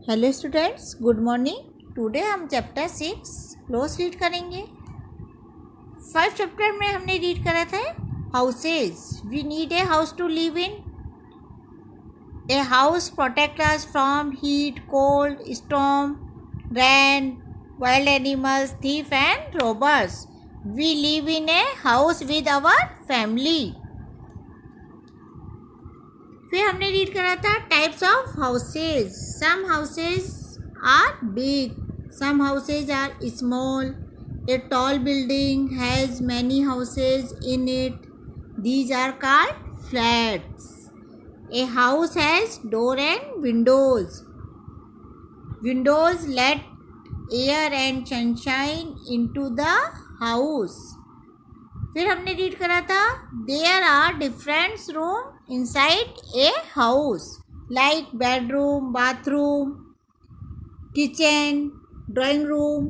Hello students, good morning. Today हम chapter 6 close read करेंगे। 5 chapter में हमने रीड करा था houses. We need a house to live in. A house protect us from heat, cold, storm, rain, wild animals, thief and robbers. We live in a house with our family. फिर हमने read करा था types of houses. Some houses are big, some houses are small. A tall building has many houses in it, these are called flats. A house has door and windows, windows let air and sunshine into the house. फिर हमने read करा था there are different room inside a house, like bedroom, bathroom, kitchen, drawing room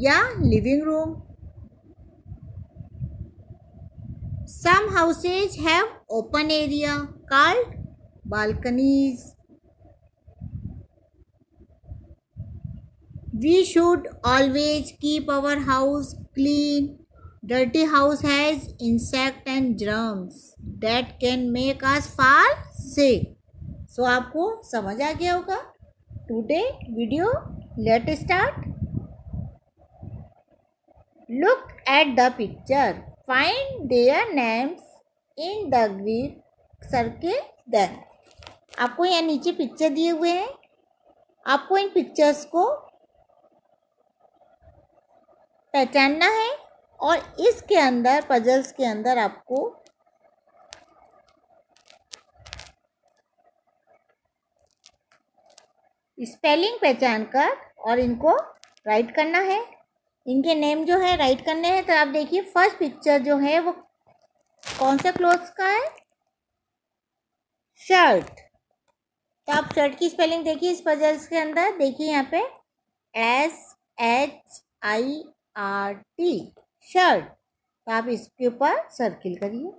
या living room. Some houses have open area called balconies. We should always keep our house clean. Dirty house has insect and germs that can make us fall sick. So आपको समझ आ गया होगा। Today video, let's start. Look at the picture. Find their names in the grid. Circle them. आपको यहाँ नीचे picture दिए हुए हैं। आपको इन पिक्चर्स को पहचानना है और इसके अंदर, पजल्स के अंदर आपको स्पेलिंग पहचान कर और इनको राइट करना है। इनके नेम जो है राइट करने हैं। तो आप देखिए फर्स्ट पिक्चर जो है वो कौन से क्लोथ्स का है? शर्ट। तो आप शर्ट की स्पेलिंग देखिए इस पजल्स के अंदर। देखिए यहाँ पे SHIRT, शर्ट। तो आप इसके ऊपर सर्किल करिए।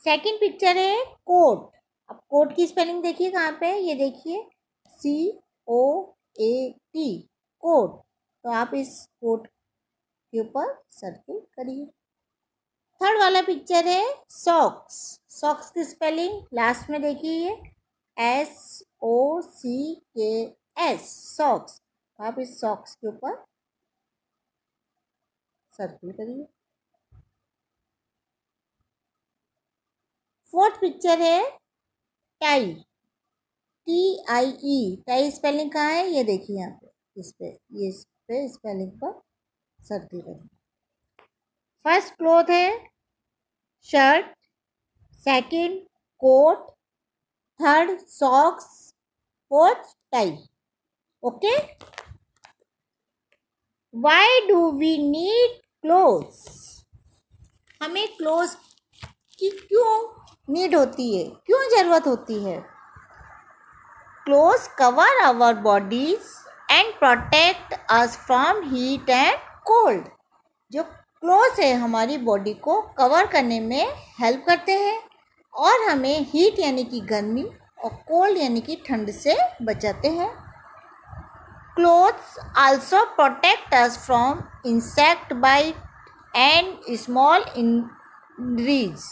सेकंड पिक्चर है कोट। अब कोट की स्पेलिंग देखिए कहाँ पे, ये देखिए COAT, कोट। तो आप इस कोट के ऊपर सर्किल करिए। थर्ड वाला पिक्चर है सॉक्स। सॉक्स की स्पेलिंग लास्ट में देखिए SOCKS, सॉक्स। आप इस सॉक्स के ऊपर सर्किल करिए। फोर्थ पिक्चर है टाई, TIE। टाई स्पेलिंग कहाँ है, ये देखिए यहाँ पे, इस पे स्पेलिंग पर सर्किल करिए। फर्स्ट क्लोथ है shirt, second coat, third socks, fourth tie. Okay. Why do we need clothes? हमें क्लोथ्स की क्यों नीड होती है, क्यों जरूरत होती है? Clothes cover our bodies and protect us from heat and cold. जो क्लोथ्स है हमारी बॉडी को कवर करने में हेल्प करते हैं और हमें हीट यानी कि गर्मी और कोल्ड यानी कि ठंड से बचाते हैं। Clothes also protect us from insect bite and small injuries.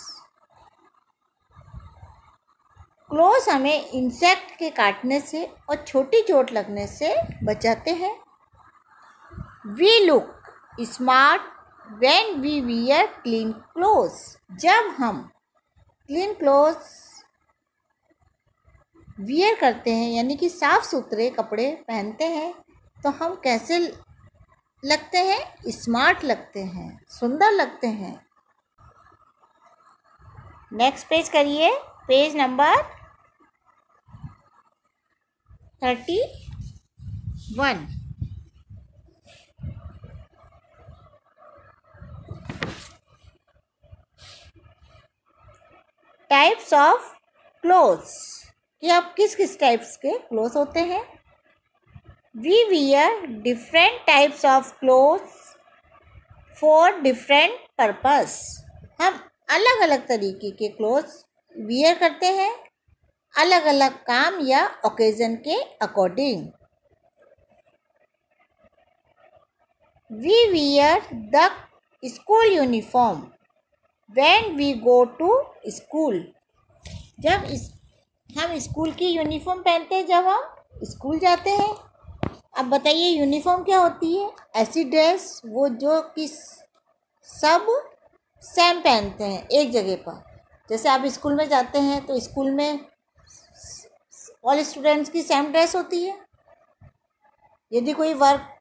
Clothes हमें इंसेक्ट के काटने से और छोटी चोट लगने से बचाते हैं। We look smart when we wear clean clothes. जब हम क्लीन क्लोथ्स वियर करते हैं यानी कि साफ सुथरे कपड़े पहनते हैं तो हम कैसे लगते हैं? स्मार्ट लगते हैं, सुंदर लगते हैं। नेक्स्ट पेज करिए, page number 31। Types of clothes, कि आप किस किस टाइप्स के क्लोथ्स होते हैं। We wear different types of clothes for different purpose. हम अलग अलग तरीके के क्लोथ्स वियर करते हैं अलग अलग काम या ओकेजन के according. We wear the school uniform when we go to school. जब हम स्कूल की यूनिफॉर्म पहनते हैं जब हम स्कूल जाते हैं। अब बताइए यूनिफॉर्म क्या होती है? ऐसी ड्रेस वो जो कि सब सेम पहनते हैं एक जगह पर। जैसे आप स्कूल में जाते हैं तो स्कूल में ऑल स्टूडेंट्स की सेम ड्रेस होती है। यदि कोई वर्क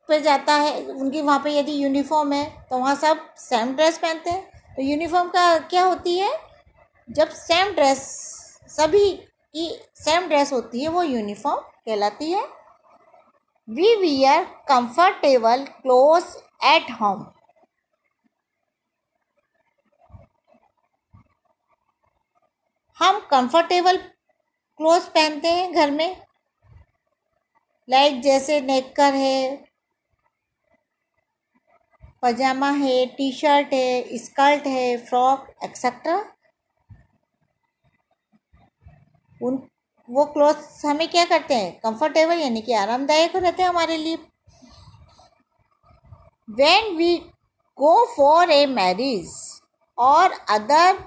पे जाता है उनकी वहाँ पे यदि यूनिफॉर्म है तो वहाँ सब सेम ड्रेस पहनते हैं। तो यूनिफॉर्म का क्या होती है? जब सेम ड्रेस सभी की सेम ड्रेस होती है वो यूनिफॉर्म कहलाती है। We wear comfortable clothes at home. हम कंफर्टेबल क्लोथ्स पहनते हैं घर में, लाइक जैसे नेकर है, पजामा है, टी शर्ट है, स्कर्ट है, फ्रॉक एक्सेट्रा। उन वो क्लोथ्स हमें क्या करते हैं? कंफर्टेबल यानी कि आरामदायक रहते हैं हमारे लिए। When we go for a marriage और other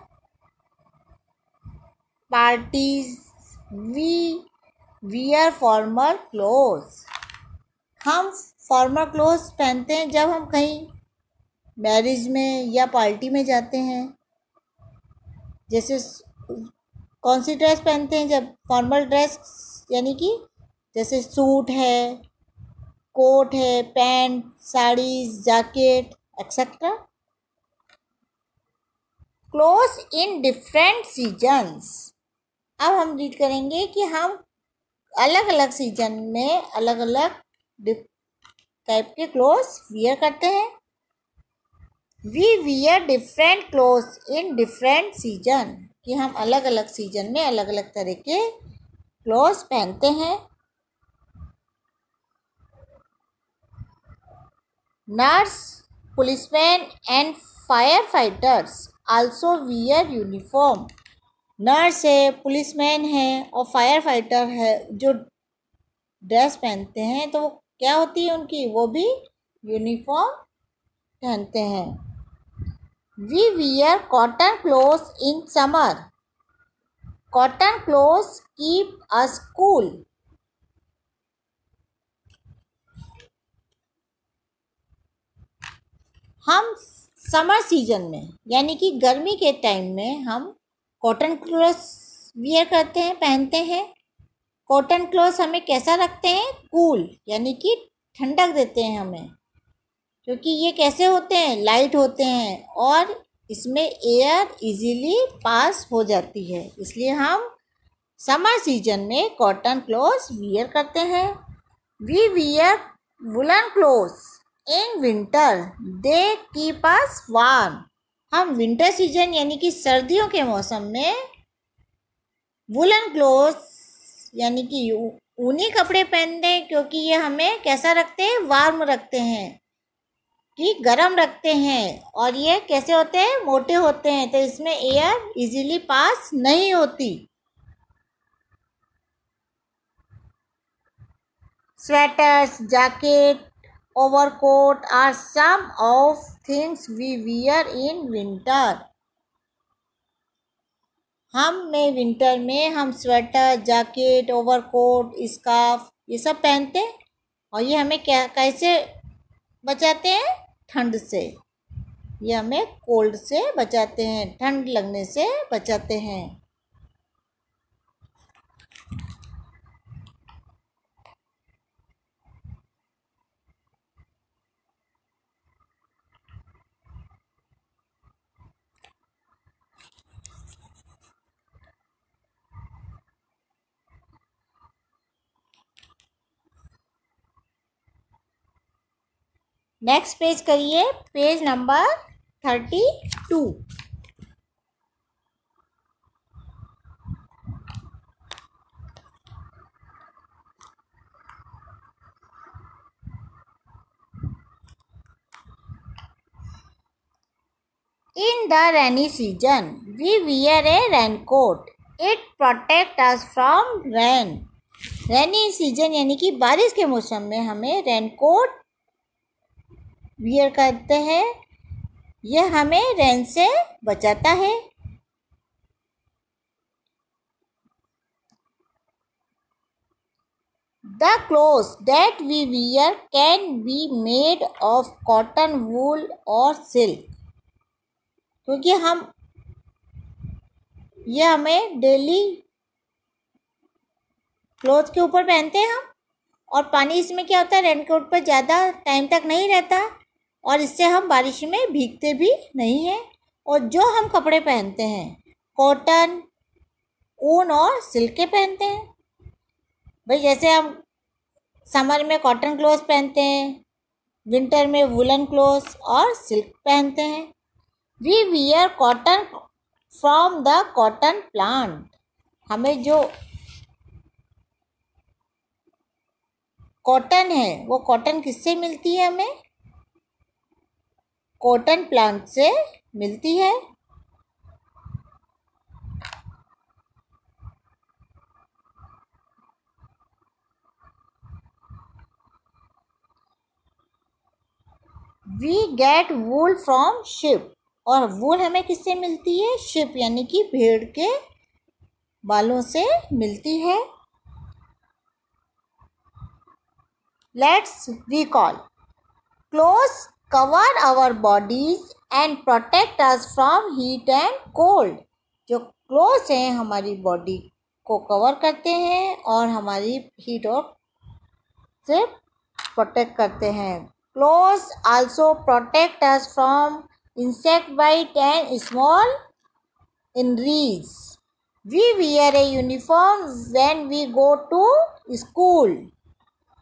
parties we wear formal clothes. हम फॉर्मल क्लोथ्स पहनते हैं जब हम कहीं मैरिज में या पार्टी में जाते हैं। जैसे कौन सी ड्रेस पहनते हैं? जब फॉर्मल ड्रेस यानी कि जैसे सूट है, कोट है, pant, saris, jacket etcetera. Clothes in different seasons. अब हम रीड करेंगे कि हम अलग अलग सीजन में अलग अलग टाइप के क्लोथ्स वियर करते हैं। We wear different clothes in different season, कि हम अलग अलग सीजन में अलग अलग तरह के क्लोथ्स पहनते हैं। Nurse, policeman and fire fighters also wear uniform. Nurse है, पुलिसमैन है और फायर फाइटर है जो ड्रेस पहनते हैं तो वो क्या होती है उनकी? वो भी यूनिफॉर्म पहनते हैं। We wear cotton clothes in summer. Cotton clothes keep us cool. हम समर सीजन में यानी कि गर्मी के टाइम में हम कॉटन क्लोथ्स वियर करते हैं, पहनते हैं। कॉटन क्लोथ्स हमें कैसा रखते हैं? कूल, यानी कि ठंडक देते हैं हमें, क्योंकि ये कैसे होते हैं? लाइट होते हैं और इसमें एयर इजीली पास हो जाती है, इसलिए हम समर सीजन में कॉटन क्लोथ्स वियर करते हैं। We wear woollen clothes in winter, they keep us warm. हम विंटर सीजन यानी कि सर्दियों के मौसम में वुलन क्लोथ्स यानी कि ऊनी कपड़े पहनते हैं, क्योंकि ये हमें कैसा रखते हैं? वार्म रखते हैं, कि गर्म रखते हैं। और ये कैसे होते हैं? मोटे होते हैं, तो इसमें एयर इजीली पास नहीं होती। Sweaters, jacket, overcoat are some of things we wear in winter. हम में विंटर में हम स्वेटर, जैकेट, ओवरकोट, स्कार्फ ये सब पहनते हैं और ये हमें क्या कैसे बचाते हैं? ठंड से। ये हमें कोल्ड से बचाते हैं, ठंड लगने से बचाते हैं। नेक्स्ट पेज करिए, page number 32। In the rainy season, we wear a raincoat. It protects us from rain. Rainy season यानी कि बारिश के मौसम में हमें रेनकोट वियर करते हैं. यह हमें रेन से बचाता है. The clothes that we wear can be made of cotton, wool or silk. क्योंकि ये हमें डेली क्लोथ के ऊपर पहनते हैं हम, और पानी इसमें क्या होता है, रेनकोट पर ज़्यादा टाइम तक नहीं रहता और इससे हम बारिश में भीगते भी नहीं हैं. और जो हम कपड़े पहनते हैं कॉटन, ऊन और सिल्क के पहनते हैं. भाई जैसे हम समर में कॉटन क्लोथ्स पहनते हैं, विंटर में वुलन क्लोथ्स और सिल्क पहनते हैं. We wear cotton from the cotton plant. हमें जो कॉटन है वो कॉटन किससे मिलती है, हमें कॉटन प्लांट से मिलती है. We get wool from sheep. और वूल हमें किससे मिलती है, शिप यानी कि भेड़ के बालों से मिलती है. Let's recall. Clothes cover our bodies and protect us from heat and cold. जो क्लोथ्स हैं हमारी बॉडी को कवर करते हैं और हमारी हीट और से प्रोटेक्ट करते हैं. Clothes also protect us from insect bite and small injuries. We wear a uniform when we go to school.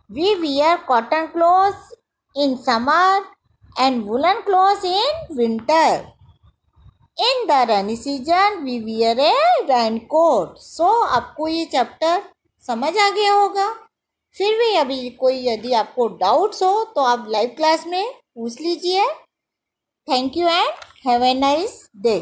We wear cotton clothes in summer and woolen clothes in winter. In the rainy season, we wear a raincoat. So, आपको ये chapter समझ आ गया होगा. फिर भी अभी कोई यदि आपको डाउट्स हो तो आप लाइव क्लास में पूछ लीजिए. Thank you and have a nice day.